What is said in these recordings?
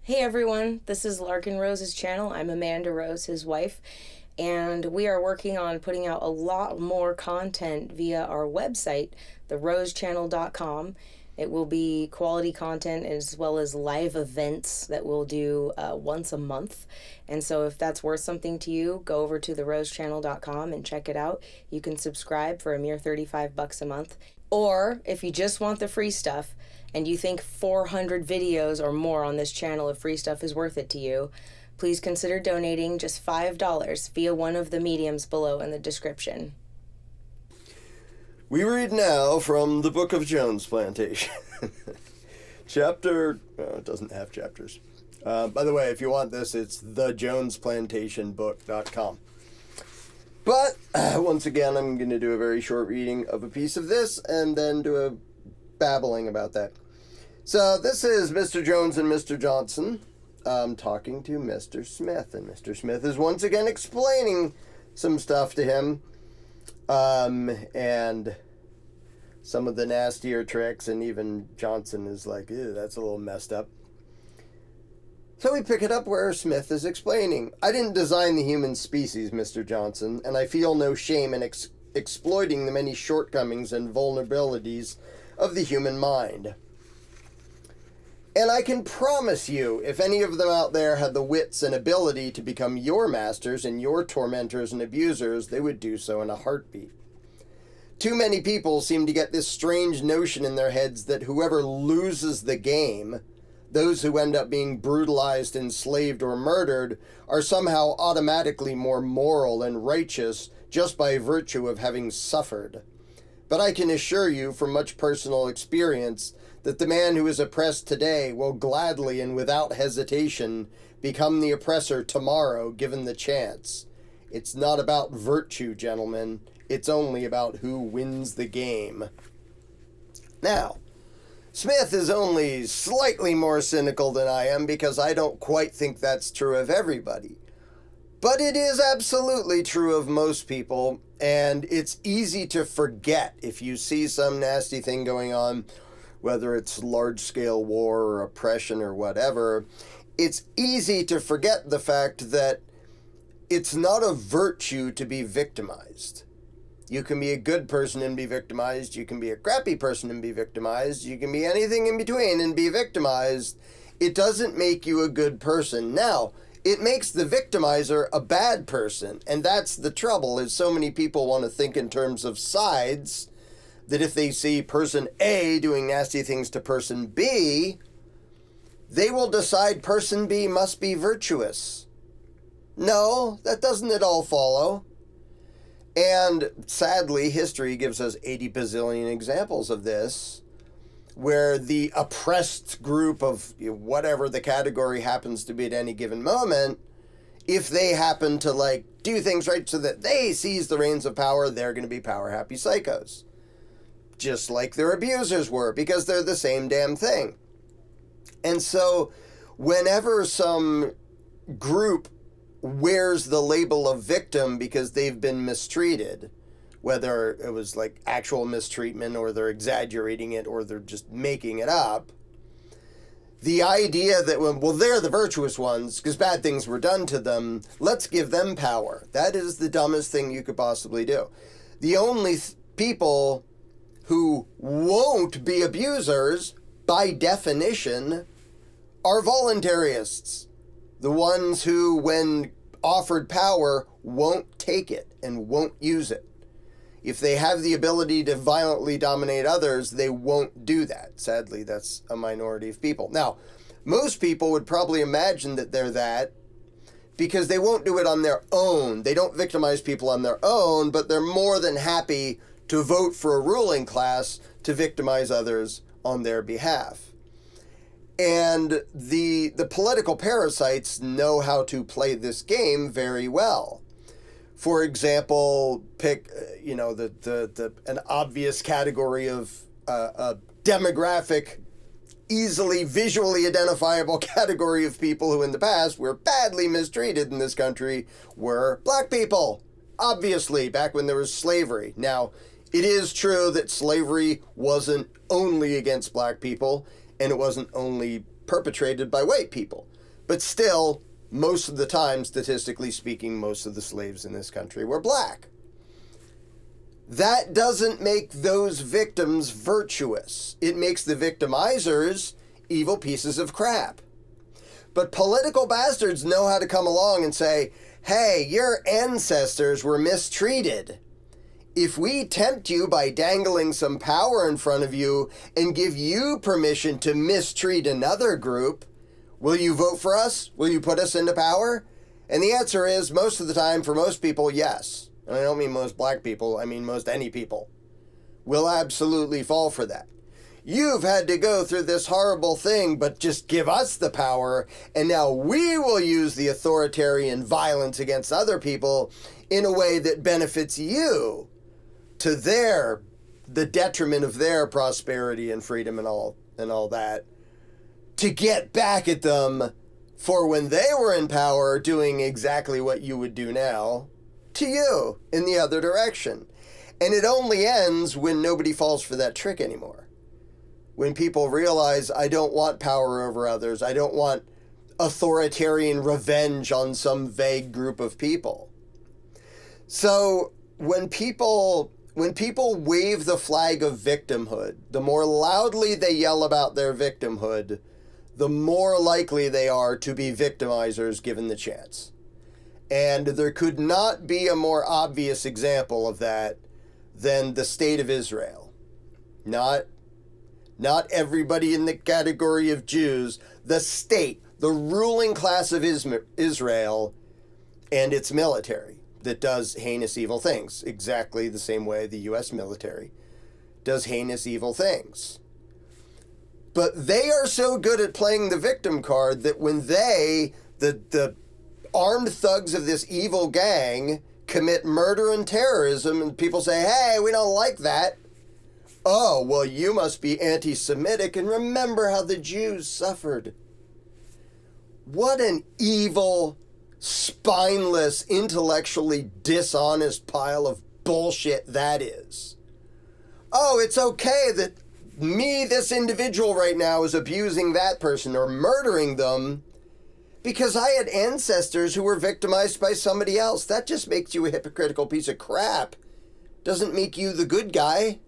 Hey everyone, this is Larken Rose's channel. I'm Amanda Rose, his wife, and we are working on putting out a lot more content via our website, therosechannel.com. It will be quality content as well as live events that we'll do once a month. And so if that's worth something to you, go over to therosechannel.com and check it out. You can subscribe for a mere $35 a month. Or if you just want the free stuff and you think 400 videos or more on this channel of free stuff is worth it to you, please consider donating just $5 via one of the mediums below in the description. We read now from the Book of Jones Plantation. Chapter... it doesn't have chapters. By the way, if you want this, it's thejonesplantationbook.com. But, once again, I'm going to do a very short reading of a piece of this and then do a babbling about that. So, this is Mr. Jones and Mr. Johnson talking to Mr. Smith. And Mr. Smith is once again explaining some stuff to him. And some of the nastier tricks, and even Johnson is like, ew, that's a little messed up. So we pick it up where Smith is explaining. I didn't design the human species, Mr. Johnson, and I feel no shame in exploiting the many shortcomings and vulnerabilities of the human mind. And I can promise you, if any of them out there had the wits and ability to become your masters and your tormentors and abusers, they would do so in a heartbeat. Too many people seem to get this strange notion in their heads that whoever loses the game, those who end up being brutalized, enslaved, or murdered, are somehow automatically more moral and righteous just by virtue of having suffered. But I can assure you from much personal experience that the man who is oppressed today will gladly and without hesitation become the oppressor tomorrow given the chance. It's not about virtue, gentlemen. It's only about who wins the game. Now, Smith is only slightly more cynical than I am because I don't quite think that's true of everybody. But it is absolutely true of most people, and it's easy to forget if you see some nasty thing going on, whether it's large-scale war or oppression or whatever. It's easy to forget the fact that it's not a virtue to be victimized. You can be a good person and be victimized. You can be a crappy person and be victimized. You can be anything in between and be victimized. It doesn't make you a good person. Now, it makes the victimizer a bad person. And that's the trouble, is so many people want to think in terms of sides, that if they see person A doing nasty things to person B, they will decide person B must be virtuous. No, that doesn't at all follow. And sadly, history gives us 80 bazillion examples of this, where the oppressed group of whatever the category happens to be at any given moment, if they happen to do things right so that they seize the reins of power, they're going to be power-happy psychos. Just like their abusers were, because they're the same damn thing. And so whenever some group wears the label of victim because they've been mistreated, whether it was actual mistreatment or they're exaggerating it or they're just making it up, the idea that, well, they're the virtuous ones because bad things were done to them, let's give them power. That is the dumbest thing you could possibly do. The only people who won't be abusers, by definition, are voluntarists. The ones who, when offered power, won't take it and won't use it. If they have the ability to violently dominate others, they won't do that. Sadly, that's a minority of people. Now, most people would probably imagine that they're that because they won't do it on their own. They don't victimize people on their own, but they're more than happy to vote for a ruling class to victimize others on their behalf. And the political parasites know how to play this game very well. For example, pick an obvious category of a demographic, easily visually identifiable category of people who in the past were badly mistreated in this country were black people. Obviously, back when there was slavery. Now, it is true that slavery wasn't only against black people, and it wasn't only perpetrated by white people. But still, most of the time, statistically speaking, most of the slaves in this country were black. That doesn't make those victims virtuous. It makes the victimizers evil pieces of crap. But political bastards know how to come along and say, hey, your ancestors were mistreated. If we tempt you by dangling some power in front of you and give you permission to mistreat another group, will you vote for us? Will you put us into power? And the answer is, most of the time, for most people, yes. And I don't mean most black people, I mean most any people will absolutely fall for that. You've had to go through this horrible thing, but just give us the power, and now we will use the authoritarian violence against other people in a way that benefits you to the detriment of their prosperity and freedom and all that, to get back at them for when they were in power doing exactly what you would do now to you in the other direction. And it only ends when nobody falls for that trick anymore. When people realize, I don't want power over others. I don't want authoritarian revenge on some vague group of people. So when people wave the flag of victimhood, the more loudly they yell about their victimhood, the more likely they are to be victimizers given the chance. And there could not be a more obvious example of that than the state of Israel. Not everybody in the category of Jews, the state, the ruling class of Israel and its military that does heinous evil things, exactly the same way the U.S. military does heinous evil things. But they are so good at playing the victim card that when the armed thugs of this evil gang commit murder and terrorism and people say, hey, we don't like that. Oh, well, you must be anti-Semitic and remember how the Jews suffered. What an evil, spineless, intellectually dishonest pile of bullshit that is. Oh, it's okay that me, this individual right now, is abusing that person or murdering them because I had ancestors who were victimized by somebody else. That just makes you a hypocritical piece of crap. Doesn't make you the good guy.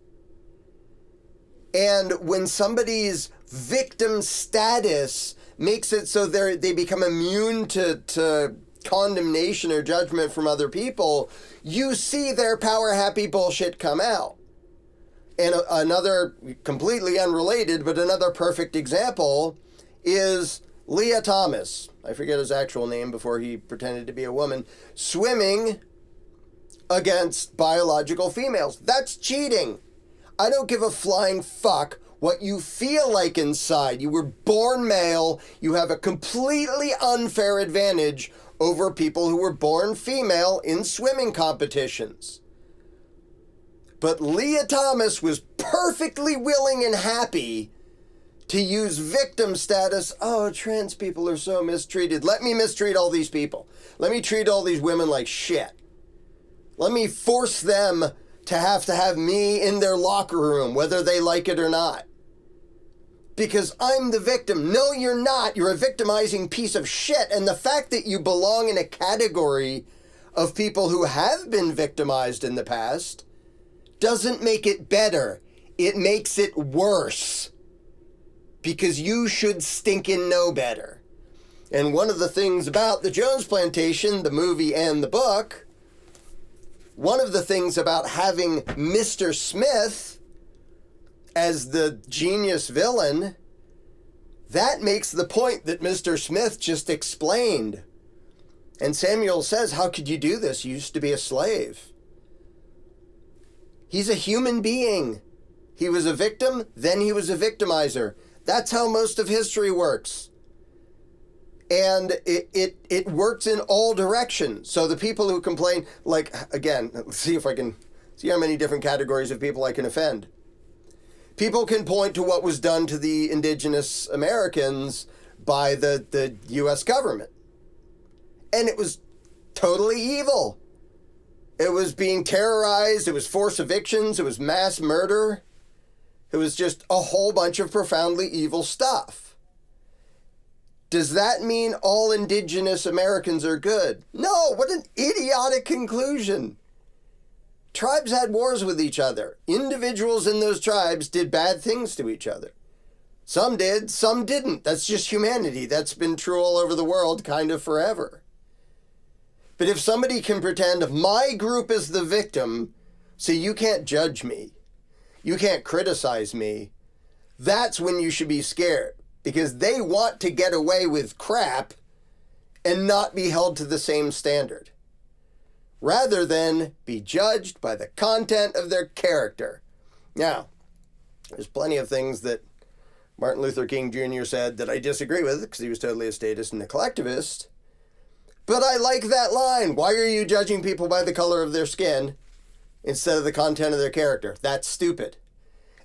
And when somebody's victim status makes it so they become immune to condemnation or judgment from other people, you see their power-happy bullshit come out. And another, completely unrelated, but another perfect example is Leah Thomas. I forget his actual name before he pretended to be a woman. Swimming against biological females. That's cheating. I don't give a flying fuck what you feel like inside. You were born male. You have a completely unfair advantage over people who were born female in swimming competitions. But Leah Thomas was perfectly willing and happy to use victim status. Oh, trans people are so mistreated. Let me mistreat all these people. Let me treat all these women like shit. Let me force them to have me in their locker room, whether they like it or not. Because I'm the victim. No, you're not. You're a victimizing piece of shit. And the fact that you belong in a category of people who have been victimized in the past doesn't make it better. It makes it worse. Because you should stinkin' know better. And one of the things about the Jones Plantation, the movie and the book, one of the things about having Mr. Smith as the genius villain, that makes the point that Mr. Smith just explained. And Samuel says, how could you do this? You used to be a slave. He's a human being. He was a victim, then he was a victimizer. That's how most of history works. And it works in all directions. So the people who complain, like, again, let's see if I can see how many different categories of people I can offend. People can point to what was done to the indigenous Americans by the U.S. government. And it was totally evil. It was being terrorized. It was forced evictions. It was mass murder. It was just a whole bunch of profoundly evil stuff. Does that mean all indigenous Americans are good? No, what an idiotic conclusion. Tribes had wars with each other. Individuals in those tribes did bad things to each other. Some did, some didn't. That's just humanity. That's been true all over the world kind of forever. But if somebody can pretend my group is the victim, so you can't judge me, you can't criticize me, that's when you should be scared. Because they want to get away with crap and not be held to the same standard, rather than be judged by the content of their character. Now, there's plenty of things that Martin Luther King Jr. said that I disagree with, because he was totally a statist and a collectivist. But I like that line. Why are you judging people by the color of their skin instead of the content of their character? That's stupid.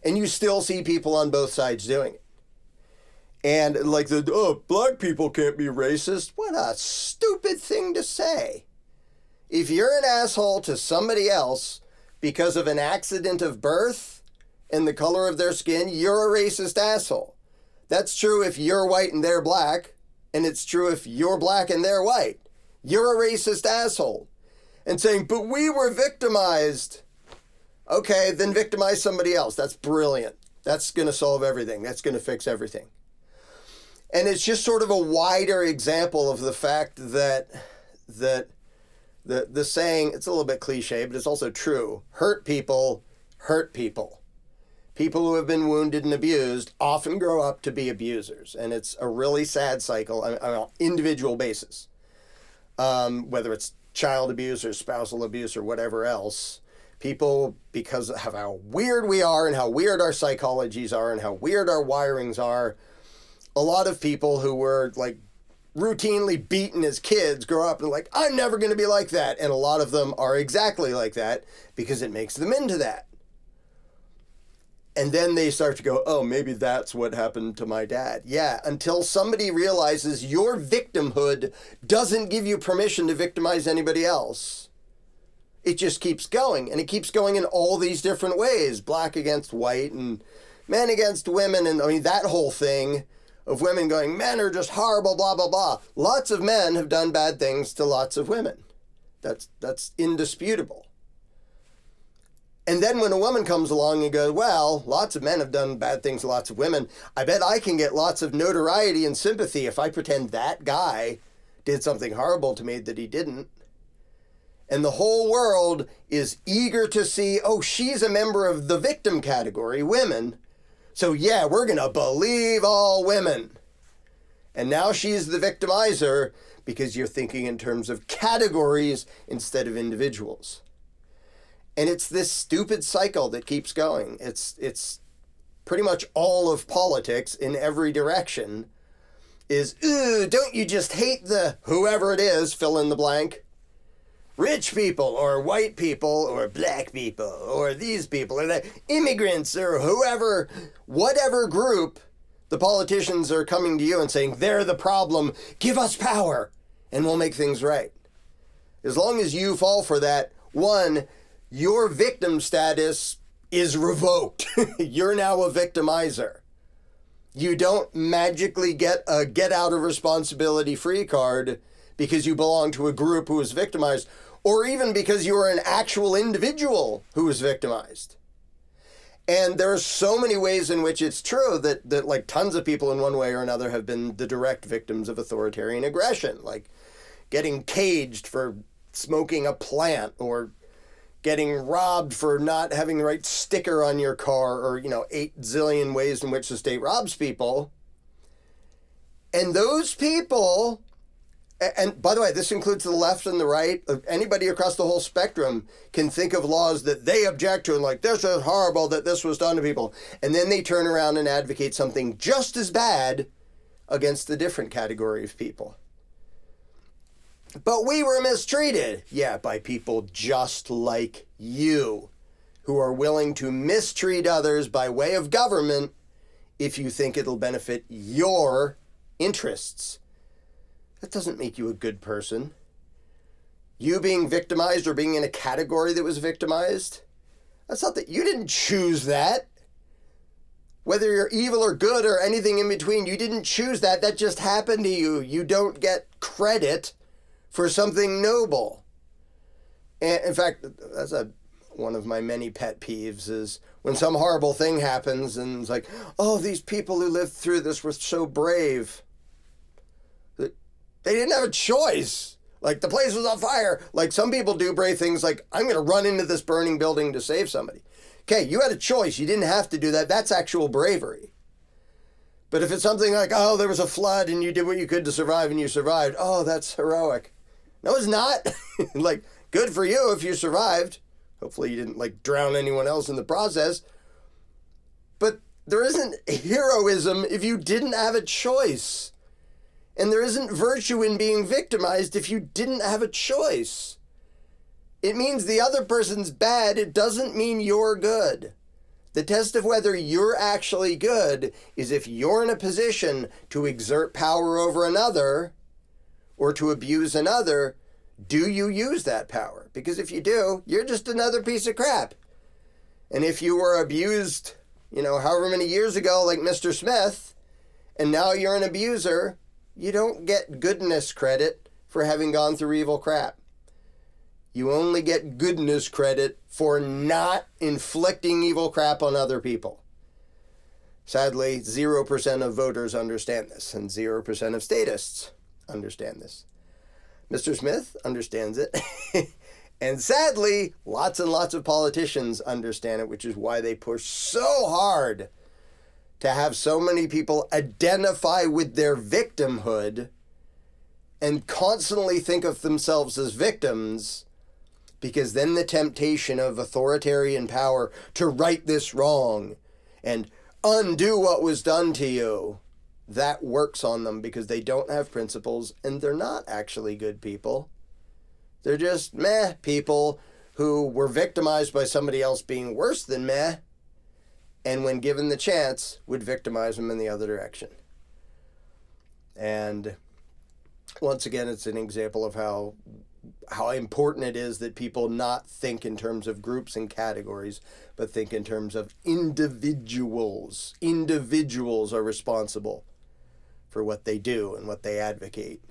And you still see people on both sides doing it. And like black people can't be racist. What a stupid thing to say. If you're an asshole to somebody else because of an accident of birth and the color of their skin, you're a racist asshole. That's true if you're white and they're black, and it's true if you're black and they're white. You're a racist asshole. And saying, but we were victimized. Okay, then victimize somebody else. That's brilliant. That's going to solve everything. That's going to fix everything. And it's just sort of a wider example of the fact that the saying, it's a little bit cliche, but it's also true. Hurt people hurt people. People who have been wounded and abused often grow up to be abusers. And it's a really sad cycle on an individual basis. Whether it's child abuse or spousal abuse or whatever else. People, because of how weird we are and how weird our psychologies are and how weird our wirings are, a lot of people who were like routinely beaten as kids grow up and like, I'm never going to be like that. And a lot of them are exactly like that because it makes them into that. And then they start to go, oh, maybe that's what happened to my dad. Yeah, until somebody realizes your victimhood doesn't give you permission to victimize anybody else. It just keeps going. And it keeps going in all these different ways. Black against white and men against women. And I mean, that whole thing of women going, men are just horrible, blah, blah, blah. Lots of men have done bad things to lots of women. That's indisputable. And then when a woman comes along and goes, well, lots of men have done bad things to lots of women, I bet I can get lots of notoriety and sympathy if I pretend that guy did something horrible to me that he didn't. And the whole world is eager to see, oh, she's a member of the victim category, women. So yeah, we're going to believe all women. And now she's the victimizer because you're thinking in terms of categories instead of individuals. And it's this stupid cycle that keeps going. It's pretty much all of politics in every direction is, ooh, don't you just hate the whoever it is, fill in the blank, rich people or white people or black people or these people or the immigrants or whoever, whatever group, the politicians are coming to you and saying, they're the problem, give us power and we'll make things right. As long as you fall for that, one, your victim status is revoked. You're now a victimizer. You don't magically get a get out of responsibility free card because you belong to a group who was victimized, or even because you are an actual individual who was victimized. And there are so many ways in which it's true that like tons of people in one way or another have been the direct victims of authoritarian aggression, like getting caged for smoking a plant or getting robbed for not having the right sticker on your car or, 8 zillion ways in which the state robs people. And those people, and by the way, this includes the left and the right, anybody across the whole spectrum can think of laws that they object to and like, this is horrible that this was done to people. And then they turn around and advocate something just as bad against a different category of people. But we were mistreated. Yeah, by people just like you, who are willing to mistreat others by way of government if you think it'll benefit your interests. That doesn't make you a good person. You being victimized or being in a category that was victimized, that's not that you didn't choose that. Whether you're evil or good or anything in between, you didn't choose that. That just happened to you. You don't get credit for something noble. And in fact, that's one of my many pet peeves is when some horrible thing happens and it's like, oh, these people who lived through this were so brave. They didn't have a choice. Like, the place was on fire. Like, some people do brave things like, I'm going to run into this burning building to save somebody. Okay, you had a choice. You didn't have to do that. That's actual bravery. But if it's something like, oh, there was a flood and you did what you could to survive and you survived, oh, that's heroic. No, it's not. Like, good for you if you survived. Hopefully you didn't, like, drown anyone else in the process. But there isn't heroism if you didn't have a choice. And there isn't virtue in being victimized if you didn't have a choice. It means the other person's bad. It doesn't mean you're good. The test of whether you're actually good is if you're in a position to exert power over another or to abuse another, do you use that power? Because if you do, you're just another piece of crap. And if you were abused, however many years ago, like Mr. Smith, and now you're an abuser, you don't get goodness credit for having gone through evil crap. You only get goodness credit for not inflicting evil crap on other people. Sadly, 0% of voters understand this, and 0% of statists understand this. Mr. Smith understands it. And sadly, lots and lots of politicians understand it, which is why they push so hard to have so many people identify with their victimhood and constantly think of themselves as victims, because then the temptation of authoritarian power to right this wrong and undo what was done to you, that works on them because they don't have principles and they're not actually good people. They're just meh people who were victimized by somebody else being worse than meh, and when given the chance, would victimize them in the other direction. And once again, it's an example of how important it is that people not think in terms of groups and categories, but think in terms of individuals. Individuals are responsible for what they do and what they advocate.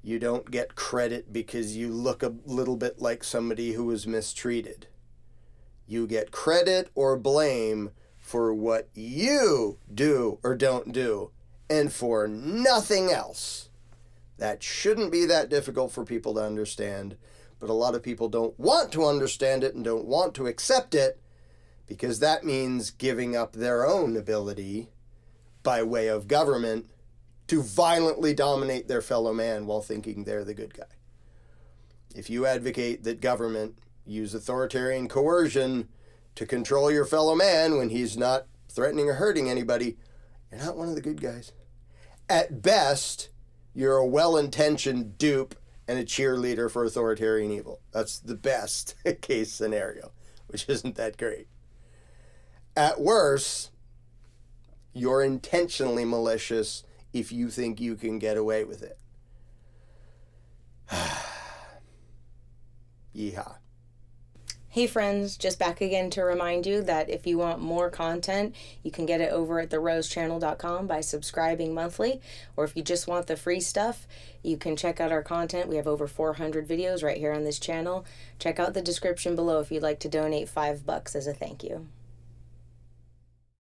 You don't get credit because you look a little bit like somebody who was mistreated. You get credit or blame for what you do or don't do, and for nothing else. That shouldn't be that difficult for people to understand, but a lot of people don't want to understand it and don't want to accept it because that means giving up their own ability by way of government to violently dominate their fellow man while thinking they're the good guy. If you advocate that government use authoritarian coercion to control your fellow man when he's not threatening or hurting anybody, you're not one of the good guys. At best, you're a well-intentioned dupe and a cheerleader for authoritarian evil. That's the best case scenario, which isn't that great. At worst, you're intentionally malicious if you think you can get away with it. Yeehaw. Hey friends, just back again to remind you that if you want more content, you can get it over at therosechannel.com by subscribing monthly. Or if you just want the free stuff, you can check out our content. We have over 400 videos right here on this channel. Check out the description below if you'd like to donate $5 as a thank you.